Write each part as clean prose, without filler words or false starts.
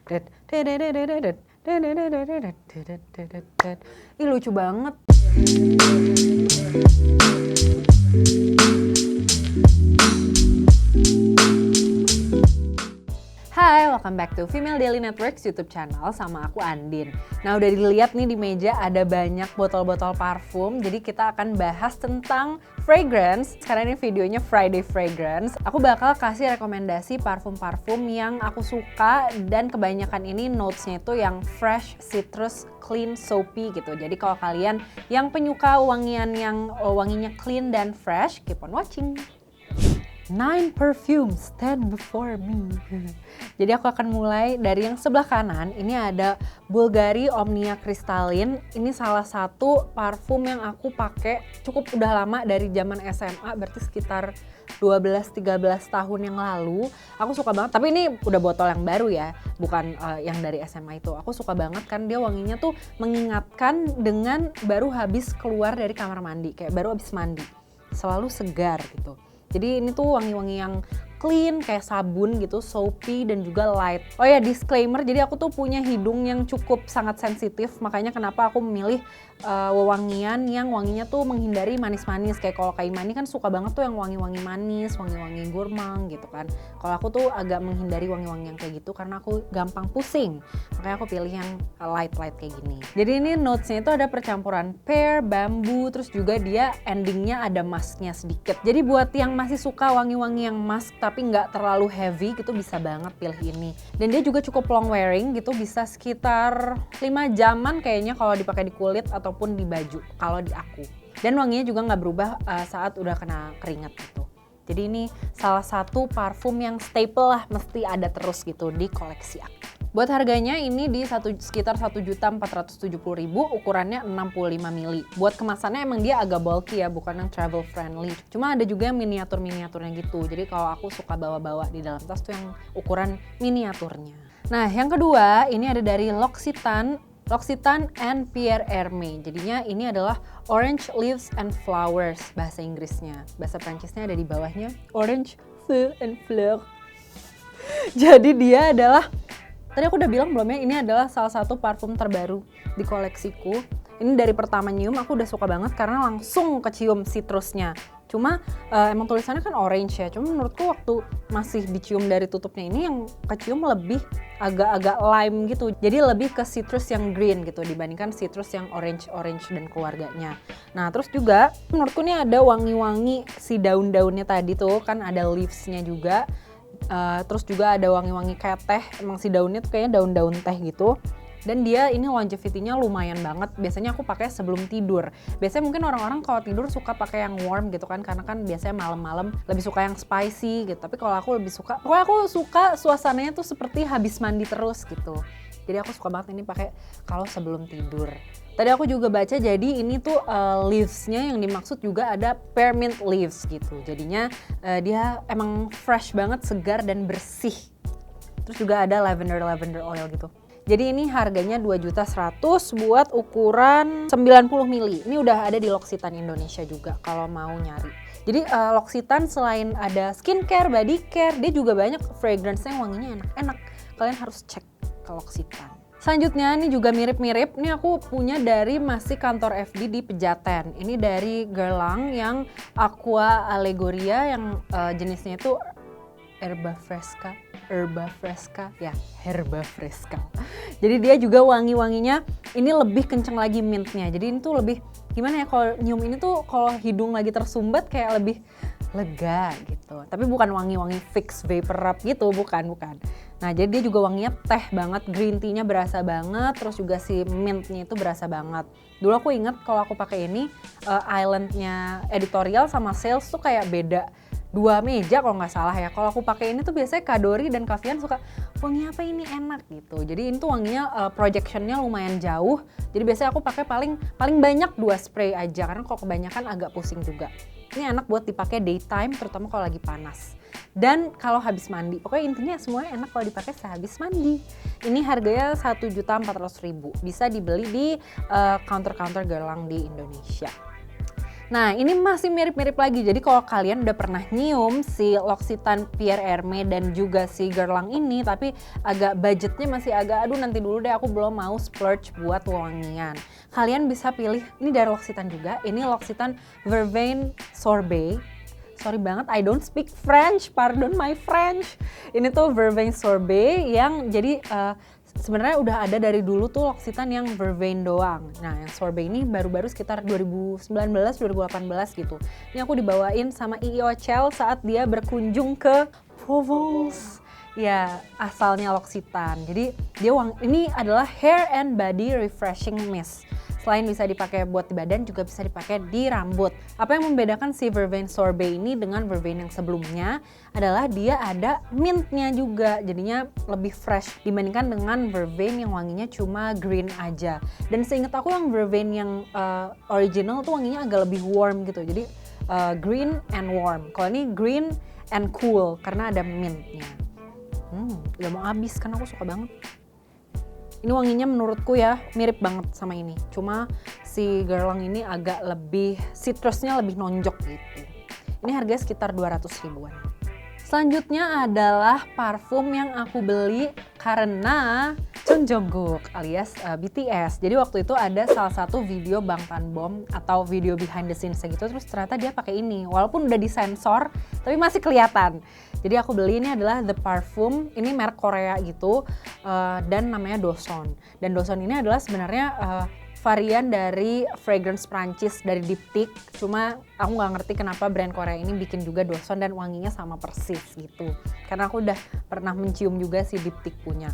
Ih lucu banget. Hai, welcome back to Female Daily Networks YouTube channel sama aku Andin. Nah udah dilihat nih di meja ada banyak botol-botol parfum, jadi kita akan bahas tentang fragrance. Sekarang ini videonya Friday Fragrance. Aku bakal kasih rekomendasi parfum-parfum yang aku suka dan kebanyakan ini notesnya itu yang fresh, citrus, clean, soapy gitu. Jadi kalau kalian yang penyuka wangian yang wanginya clean dan fresh, keep on watching. 9 perfumes stand before me. Jadi aku akan mulai dari yang sebelah kanan. Ini ada Bulgari Omnia Crystalline. Ini salah satu parfum yang aku pakai cukup udah lama dari zaman SMA, berarti sekitar 12-13 tahun yang lalu. Aku suka banget, tapi ini udah botol yang baru ya, bukan yang dari SMA itu. Aku suka banget kan dia wanginya tuh mengingatkan dengan baru habis keluar dari kamar mandi, kayak baru habis mandi. Selalu segar gitu. Jadi ini tuh wangi-wangi yang clean kayak sabun gitu, soapy dan juga light. Oh ya, disclaimer, jadi aku tuh punya hidung yang cukup sangat sensitif, makanya kenapa aku memilih wewangian yang wanginya tuh menghindari manis-manis. Kayak kalau Kak Imani kan suka banget tuh yang wangi-wangi manis, wangi-wangi gourmand gitu kan. Kalau aku tuh agak menghindari wangi-wangi yang kayak gitu karena aku gampang pusing. Makanya aku pilih yang light-light kayak gini. Jadi ini notesnya itu ada percampuran pear, bambu, terus juga dia endingnya ada musknya sedikit. Jadi buat yang masih suka wangi-wangi yang musk tapi nggak terlalu heavy gitu bisa banget pilih ini. Dan dia juga cukup long wearing gitu, bisa sekitar 5 jaman kayaknya kalau dipakai di kulit ataupun di baju kalau di aku. Dan wanginya juga nggak berubah saat udah kena keringat gitu. Jadi ini salah satu parfum yang staple lah, mesti ada terus gitu di koleksi aku. Buat harganya ini di sekitar 1.470.000, ukurannya 65 ml. Buat kemasannya emang dia agak bulky ya, bukan yang travel friendly. Cuma ada juga yang miniatur-miniaturnya gitu. Jadi kalau aku suka bawa-bawa di dalam tas tuh yang ukuran miniaturnya. Nah yang kedua ini ada dari L'Occitane and Pierre Hermé. Jadinya ini adalah Orange Leaves and Flowers bahasa Inggrisnya. Bahasa Prancisnya ada di bawahnya, Orange Feuilles and Fleurs. Jadi dia adalah, tadi aku udah bilang belum ya, ini adalah salah satu parfum terbaru di koleksiku. Ini dari pertama nyium aku udah suka banget karena langsung kecium citrusnya. Cuma emang tulisannya kan orange ya, cuma menurutku waktu masih dicium dari tutupnya ini yang kecium lebih agak-agak lime gitu. Jadi lebih ke citrus yang green gitu dibandingkan citrus yang orange dan keluarganya. Nah terus juga menurutku ini ada wangi-wangi si daun-daunnya tadi tuh, kan ada leaves-nya juga. Terus juga ada wangi-wangi kayak teh, emang si daunnya tuh kayaknya daun-daun teh gitu. Dan dia ini longevity-nya lumayan banget. Biasanya aku pakai sebelum tidur. Biasanya mungkin orang-orang kalau tidur suka pakai yang warm gitu kan, karena kan biasanya malam-malam lebih suka yang spicy gitu. Tapi kalau aku lebih suka, pokoknya aku suka suasananya tuh seperti habis mandi terus gitu. Jadi aku suka banget ini pakai kalau sebelum tidur. Tadi aku juga baca, jadi ini tuh leaves-nya yang dimaksud juga ada peppermint leaves gitu. Jadinya dia emang fresh banget, segar dan bersih. Terus juga ada lavender oil gitu. Jadi ini harganya 2.100.000 buat ukuran 90 ml. Ini udah ada di L'Occitane Indonesia juga kalau mau nyari. Jadi L'Occitane selain ada skincare, body care, dia juga banyak fragrance yang wanginya enak-enak. Kalian harus cek ke L'Occitane. Selanjutnya ini juga mirip-mirip, ini aku punya dari masih kantor FD di Pejaten. Ini dari Guerlain yang Aqua Allegoria yang jenisnya itu Herba Fresca. Jadi dia juga wangi-wanginya ini lebih kenceng lagi mintnya. Jadi ini tuh lebih gimana ya, kalau nyium ini tuh kalau hidung lagi tersumbat kayak lebih lega gitu. Tapi bukan wangi-wangi fix vapor rub gitu, bukan. Nah jadi dia juga wanginya teh banget, green tea-nya berasa banget, terus juga si mint-nya itu berasa banget. Dulu aku inget kalau aku pakai ini island-nya editorial sama sales tuh kayak beda 2 meja kalau nggak salah ya. Kalau aku pakai ini tuh biasanya Kak Dori dan Kak Fian suka, wangi apa ini enak gitu. Jadi ini tuh wanginya projectionnya lumayan jauh. Jadi biasanya aku pakai paling banyak 2 spray aja karena kalau kebanyakan agak pusing juga. Ini enak buat dipakai daytime, terutama kalau lagi panas. Dan kalau habis mandi, pokoknya intinya semuanya enak kalau dipakai sehabis mandi. Ini harganya 1.400.000. Bisa dibeli di counter-counter Guerlain di Indonesia. Nah, ini masih mirip-mirip lagi. Jadi kalau kalian udah pernah nyium si L'Occitane Pierre Hermé dan juga si Guerlain ini, tapi agak budgetnya masih agak, aduh nanti dulu deh aku belum mau splurge buat wangian. Kalian bisa pilih, ini dari L'Occitane juga, ini L'Occitane Verveine Sorbet. Sorry banget, I don't speak French, pardon my French. Ini tuh Verveine Sorbet yang jadi sebenarnya udah ada dari dulu tuh L'Occitane yang Verveine doang. Nah yang Sorbet ini baru-baru sekitar 2019-2018 gitu. Ini aku dibawain sama Iochel saat dia berkunjung ke Provence. Ya asalnya L'Occitane. Jadi dia ini adalah hair and body refreshing mist. Selain bisa dipakai buat di badan, juga bisa dipakai di rambut. Apa yang membedakan si Verveine Sorbet ini dengan Verveine yang sebelumnya adalah dia ada mintnya juga. Jadinya lebih fresh dibandingkan dengan Verveine yang wanginya cuma green aja. Dan seingat aku yang Verveine yang original tuh wanginya agak lebih warm gitu. Jadi green and warm. Kalau ini green and cool karena ada mintnya. Udah mau habis kan aku suka banget. Ini wanginya menurutku ya mirip banget sama ini. Cuma si Guerlain ini agak lebih, citrusnya lebih nonjok gitu. Ini harganya sekitar 200 ribuan. Selanjutnya adalah parfum yang aku beli karena Chung Jungkook alias BTS. Jadi waktu itu ada salah satu video Bangtan Bom atau video behind the scenes gitu, terus ternyata dia pakai ini. Walaupun udah disensor, tapi masih kelihatan. Jadi aku beli ini adalah The Parfum, ini merek Korea gitu, dan namanya Doson. Dan Doson ini adalah sebenarnya varian dari fragrance Prancis dari Diptyque. Cuma aku nggak ngerti kenapa brand Korea ini bikin juga Doson dan wanginya sama persis gitu. Karena aku udah pernah mencium juga si Diptyque punya.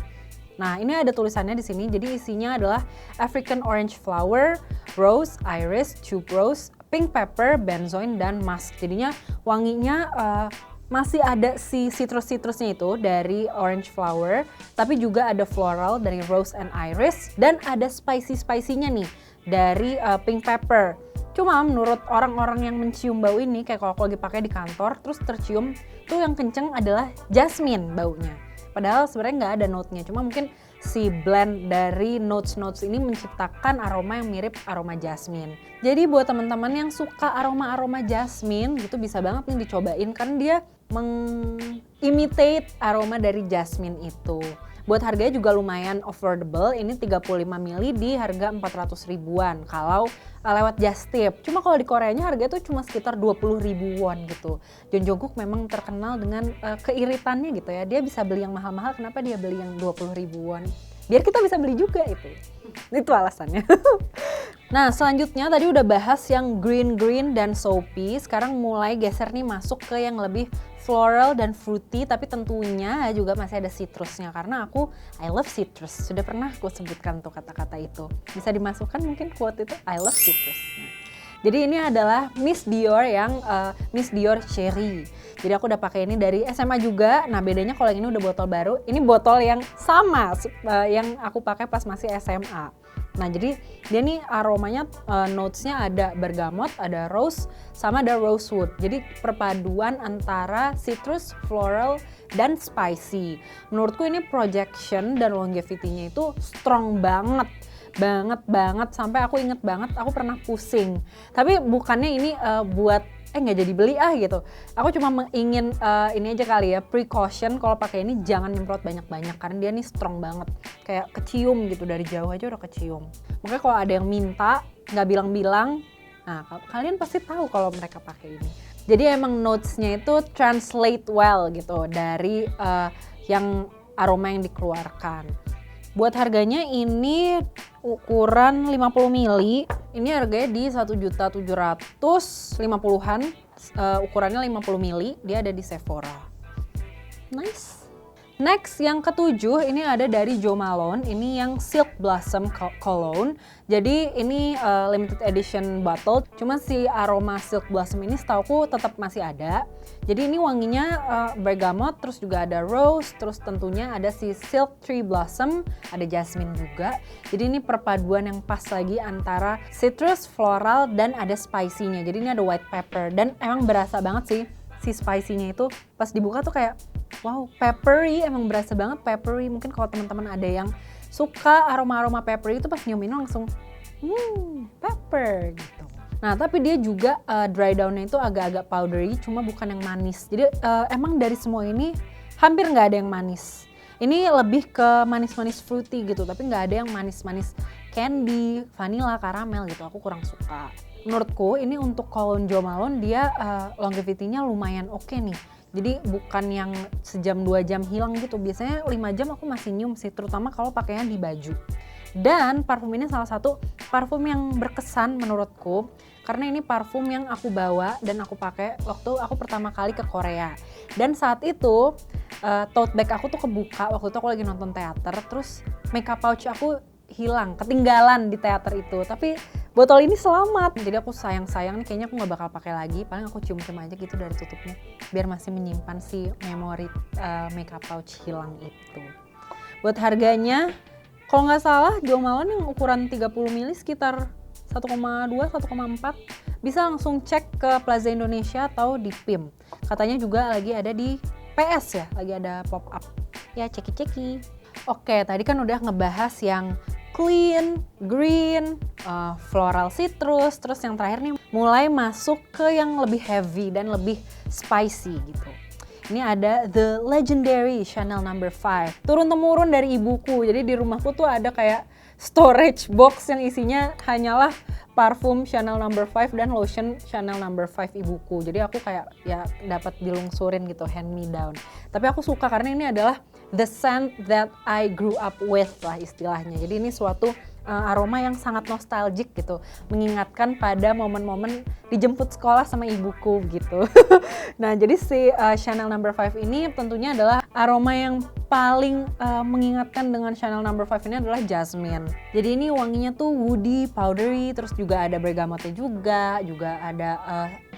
Nah ini ada tulisannya di sini, jadi isinya adalah African Orange Flower, Rose, Iris, Tuberose, Pink Pepper, Benzoin, dan Musk. Jadinya wanginya masih ada si citrus-citrusnya itu dari orange flower, tapi juga ada floral dari rose and iris, dan ada spicy-spicy-nya nih dari pink pepper. Cuma menurut orang-orang yang mencium bau ini, kayak kalau aku lagi pakai di kantor, terus tercium tuh yang kenceng adalah jasmine baunya. Padahal sebenarnya nggak ada note-nya, cuma mungkin si blend dari notes-notes ini menciptakan aroma yang mirip aroma jasmine. Jadi buat teman-teman yang suka aroma-aroma jasmine gitu bisa banget nih dicobain karena dia mengimitate aroma dari jasmine itu. Buat harganya juga lumayan affordable, ini 35 ml di harga 400 ribuan kalau lewat Just Tip. Cuma kalau di Koreanya harganya tuh cuma sekitar 20 ribuan gitu. Chung Jungkook memang terkenal dengan keiritannya gitu ya. Dia bisa beli yang mahal-mahal, kenapa dia beli yang 20 ribuan? Biar kita bisa beli juga itu. Itu alasannya. Nah selanjutnya tadi udah bahas yang green dan soapy. Sekarang mulai geser nih masuk ke yang lebih floral dan fruity, tapi tentunya juga masih ada citrusnya karena I love citrus. Sudah pernah aku sebutkan tuh kata-kata itu. Bisa dimasukkan mungkin quote itu, I love citrus. Nah, jadi ini adalah Miss Dior yang Miss Dior Cherry. Jadi aku udah pakai ini dari SMA juga. Nah bedanya kalau yang ini udah botol baru, ini botol yang sama yang aku pakai pas masih SMA. Nah jadi dia nih aromanya notesnya ada bergamot, ada rose, sama ada rosewood. Jadi perpaduan antara citrus, floral, dan spicy. Menurutku ini projection dan longevity-nya itu strong banget sampai aku inget banget aku pernah pusing. Tapi bukannya ini buat nggak jadi beli gitu. Aku cuma ingin ini aja kali ya, precaution kalau pakai ini jangan nyemprot banyak-banyak karena dia nih strong banget. Kayak kecium gitu, dari jauh aja udah kecium. Makanya kalau ada yang minta nggak bilang-bilang, nah kalian pasti tahu kalau mereka pakai ini. Jadi emang notes-nya itu translate well gitu dari yang aroma yang dikeluarkan. Buat harganya ini ukuran 50 ml, ini harganya di 1.750.000-an, ukurannya 50 ml, dia ada di Sephora. Nice. Next yang ketujuh ini ada dari Jo Malone, ini yang Silk Blossom Cologne. Jadi ini limited edition bottle, cuma si aroma Silk Blossom ini setauku tetap masih ada. Jadi ini wanginya bergamot, terus juga ada rose, terus tentunya ada si Silk Tree Blossom, ada jasmine juga. Jadi ini perpaduan yang pas lagi antara citrus, floral, dan ada spicy-nya. Jadi ini ada white pepper dan emang berasa banget sih si spicy-nya itu pas dibuka tuh kayak wow, peppery, emang berasa banget peppery. Mungkin kalau teman-teman ada yang suka aroma-aroma peppery itu pas nyiumin langsung pepper gitu. Nah tapi dia juga dry down-nya itu agak-agak powdery, cuma bukan yang manis. Jadi emang dari semua ini hampir nggak ada yang manis. Ini lebih ke manis-manis fruity gitu, tapi nggak ada yang manis-manis candy, vanilla, karamel gitu. Aku kurang suka. Menurutku ini untuk cologne Jo Malone dia longevity-nya lumayan oke nih. Jadi bukan yang sejam 2 jam hilang gitu. Biasanya 5 jam aku masih nyium sih, terutama kalau pakainya di baju. Dan parfum ini salah satu parfum yang berkesan menurutku karena ini parfum yang aku bawa dan aku pakai waktu aku pertama kali ke Korea. Dan saat itu tote bag aku tuh kebuka, waktu itu aku lagi nonton teater, terus makeup pouch aku hilang, ketinggalan di teater itu. Tapi botol ini selamat, jadi aku sayang-sayang nih kayaknya aku nggak bakal pakai lagi. Paling aku cium-cium aja gitu dari tutupnya, biar masih menyimpan si memori makeup pouch hilang itu. Buat harganya, kalau nggak salah Jo Malone yang ukuran 30 ml sekitar 1,2, 1,4. Bisa langsung cek ke Plaza Indonesia atau di PIM. Katanya juga lagi ada di PS ya, lagi ada pop up. Ya ceki-ceki. Oke, tadi kan udah ngebahas yang clean, green, floral citrus, terus yang terakhir nih mulai masuk ke yang lebih heavy dan lebih spicy gitu. Ini ada the legendary Chanel No. 5. Turun-temurun dari ibuku. Jadi di rumahku tuh ada kayak storage box yang isinya hanyalah parfum Chanel No. 5 dan lotion Chanel No. 5 ibuku. Jadi aku kayak ya dapat dilungsurin gitu, hand me down. Tapi aku suka karena ini adalah the scent that I grew up with lah istilahnya. Jadi ini suatu aroma yang sangat nostalgic gitu, mengingatkan pada momen-momen dijemput sekolah sama ibuku gitu. Nah jadi si Chanel No. 5 ini tentunya adalah aroma yang paling mengingatkan dengan Chanel No. 5 ini adalah jasmine. Jadi ini wanginya tuh woody, powdery, terus juga ada bergamotnya juga ada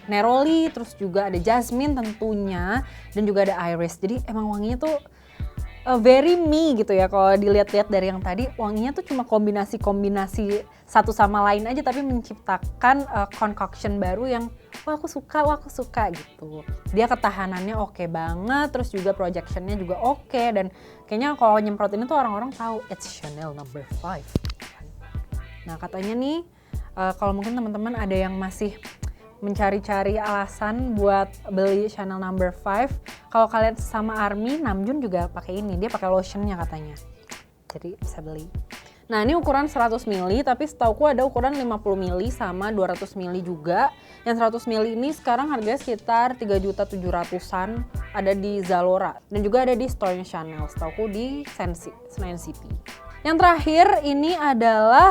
neroli, terus juga ada jasmine tentunya, dan juga ada iris. Jadi emang wanginya tuh very me gitu ya. Kalau dilihat-lihat dari yang tadi, wanginya tuh cuma kombinasi satu sama lain aja, tapi menciptakan concoction baru yang wah aku suka gitu. Dia ketahanannya oke banget, terus juga projectionnya juga oke, dan kayaknya kalau nyemprot ini tuh orang-orang tahu it's Chanel No. 5. Nah katanya nih kalau mungkin teman-teman ada yang masih mencari-cari alasan buat beli Chanel No. 5. Kalau kalian sama ARMY, Namjoon juga pakai ini, dia pakai lotionnya katanya. Jadi bisa beli. Nah ini ukuran 100 ml, tapi setauku ada ukuran 50 ml sama 200 ml juga. Yang 100 ml ini sekarang harganya sekitar 3.700.000-an, ada di Zalora. Dan juga ada di store Chanel, setauku di Senayan City. Yang terakhir ini adalah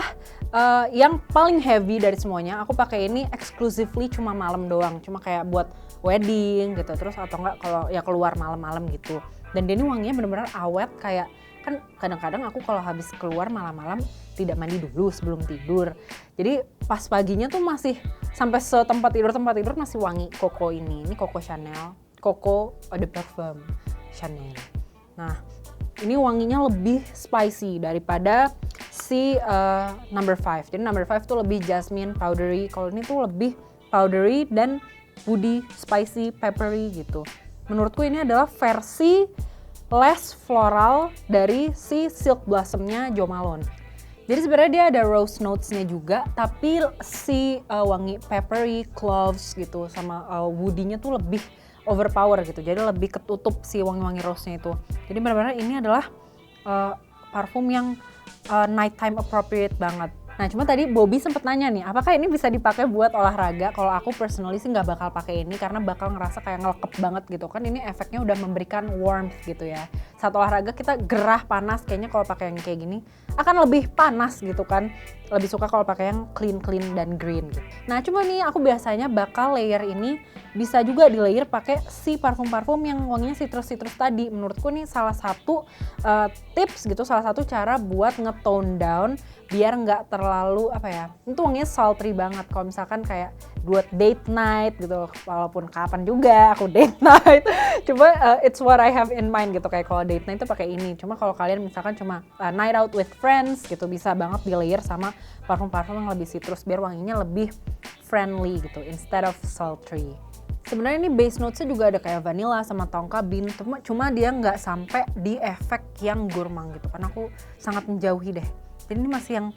yang paling heavy dari semuanya. Aku pakai ini exclusively cuma malam doang, cuma kayak buat wedding gitu, terus atau enggak kalau ya keluar malam-malam gitu. Dan dia ini wanginya bener-bener awet, kayak kan kadang-kadang aku kalau habis keluar malam-malam tidak mandi dulu sebelum tidur. Jadi pas paginya tuh masih sampai tempat tidur masih wangi Coco ini. Ini Coco Chanel, Coco de Parfum Chanel. Nah ini wanginya lebih spicy daripada si No. 5. Jadi No. 5 tuh lebih jasmine, powdery. Kalau ini tuh lebih powdery dan woody, spicy, peppery gitu. Menurutku ini adalah versi less floral dari si Silk Blossom-nya Jo Malone. Jadi sebenarnya dia ada rose notes-nya juga, tapi si wangi peppery, cloves gitu sama woody-nya tuh lebih overpower gitu. Jadi lebih ketutup si wangi-wangi rose-nya itu. Jadi benar-benar ini adalah parfum yang nighttime appropriate banget. Nah cuma tadi Bobby sempet nanya nih, apakah ini bisa dipakai buat olahraga? Kalau aku personally sih nggak bakal pakai ini karena bakal ngerasa kayak ngelekep banget gitu kan. Ini efeknya udah memberikan warmth gitu ya. Saat olahraga kita gerah panas, kayaknya kalau pakai yang kayak gini akan lebih panas gitu kan. Lebih suka kalau pakai yang clean dan green gitu. Nah cuma nih aku biasanya bakal layer ini bisa juga di layer pakai si parfum-parfum yang wanginya citrus tadi. Menurutku nih salah satu tips gitu, salah satu cara buat nge-tone down biar nggak terlalu apa ya, itu wanginya sultry banget. Kalau misalkan kayak buat date night gitu, walaupun kapan juga aku date night, cuma it's what I have in mind gitu. Kayak kalau date night itu pakai ini. Cuma kalau kalian misalkan cuma night out with friends gitu, bisa banget di layer sama parfum-parfum yang lebih citrus biar wanginya lebih friendly gitu instead of sultry. Sebenarnya ini base notes-nya juga ada kayak vanilla sama tonka bean, cuma dia nggak sampai di efek yang gourmand gitu. Karena aku sangat menjauhi deh. Jadi ini masih yang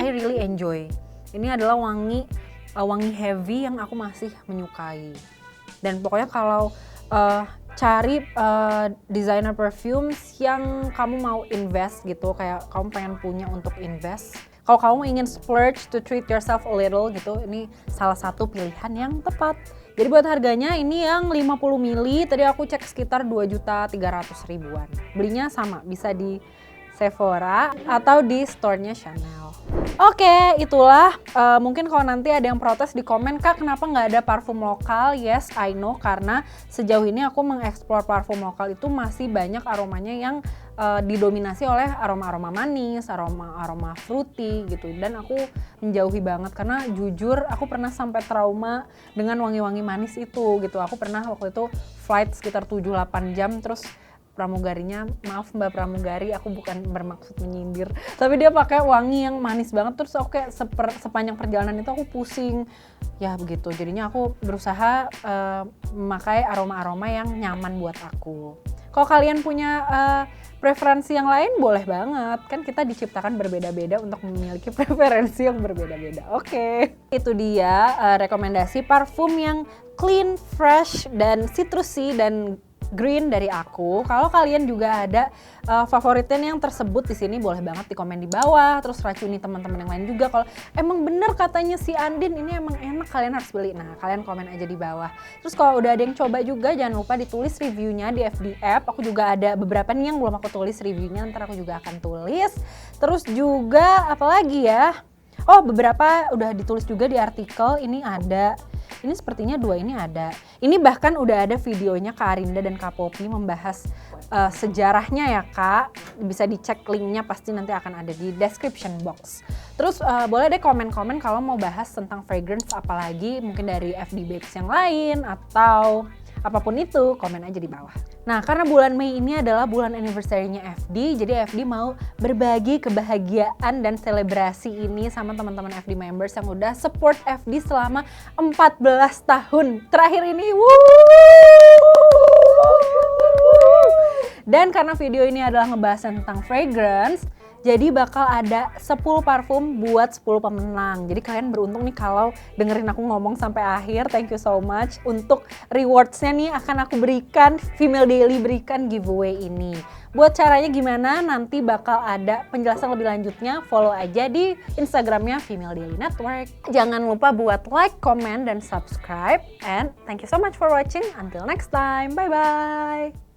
I really enjoy. Ini adalah wangi wangi heavy yang aku masih menyukai. Dan pokoknya kalau cari designer perfumes yang kamu mau invest gitu, kayak kamu pengen punya untuk invest. Kalau kamu ingin splurge to treat yourself a little gitu, ini salah satu pilihan yang tepat. Jadi buat harganya ini yang 50 ml, tadi aku cek sekitar 2.300.000-an. Belinya sama, bisa di Sephora atau di store-nya Chanel. Oke, itulah mungkin kalau nanti ada yang protes di komen, Kak kenapa nggak ada parfum lokal? Yes, I know, karena sejauh ini aku mengeksplor parfum lokal itu masih banyak aromanya yang didominasi oleh aroma-aroma manis, aroma-aroma fruity gitu. Dan aku menjauhi banget karena jujur aku pernah sampai trauma dengan wangi-wangi manis itu gitu. Aku pernah waktu itu flight sekitar 7-8 jam terus pramugarinya, maaf Mbak Pramugari, aku bukan bermaksud menyindir, tapi dia pakai wangi yang manis banget, terus aku kayak sepanjang perjalanan itu aku pusing, ya begitu. Jadinya aku berusaha memakai aroma-aroma yang nyaman buat aku. Kalau kalian punya preferensi yang lain boleh banget, kan kita diciptakan berbeda-beda untuk memiliki preferensi yang berbeda-beda. Oke. Itu dia rekomendasi parfum yang clean, fresh, dan citrusy dan green dari aku. Kalau kalian juga ada favoritnya yang tersebut di sini, boleh banget di komen di bawah. Terus racuni teman-teman yang lain juga. Kalau emang bener katanya si Andin ini emang enak, kalian harus beli. Nah, kalian komen aja di bawah. Terus kalau udah ada yang coba juga, jangan lupa ditulis reviewnya di FB App. Aku juga ada beberapa nih yang belum aku tulis reviewnya, ntar aku juga akan tulis. Terus juga apalagi ya? Oh, beberapa udah ditulis juga di artikel. Ini ada. Ini sepertinya dua ini ada. Ini bahkan udah ada videonya Kak Arinda dan Kak Poppy membahas sejarahnya ya Kak. Bisa dicek linknya, pasti nanti akan ada di description box. Terus boleh deh komen-komen kalau mau bahas tentang fragrance apalagi, mungkin dari FD Babes yang lain atau apapun itu, komen aja di bawah. Nah, karena bulan Mei ini adalah bulan anniversary-nya FD, jadi FD mau berbagi kebahagiaan dan selebrasi ini sama teman-teman FD members yang udah support FD selama 14 tahun terakhir ini. Dan karena video ini adalah ngebahas tentang fragrance, jadi bakal ada 10 parfum buat 10 pemenang. Jadi kalian beruntung nih kalau dengerin aku ngomong sampai akhir. Thank you so much. Untuk rewards-nya nih akan aku berikan, Female Daily berikan giveaway ini. Buat caranya gimana? Nanti bakal ada penjelasan lebih lanjutnya. Follow aja di Instagramnya Female Daily Network. Jangan lupa buat like, comment, dan subscribe. And thank you so much for watching. Until next time. Bye-bye.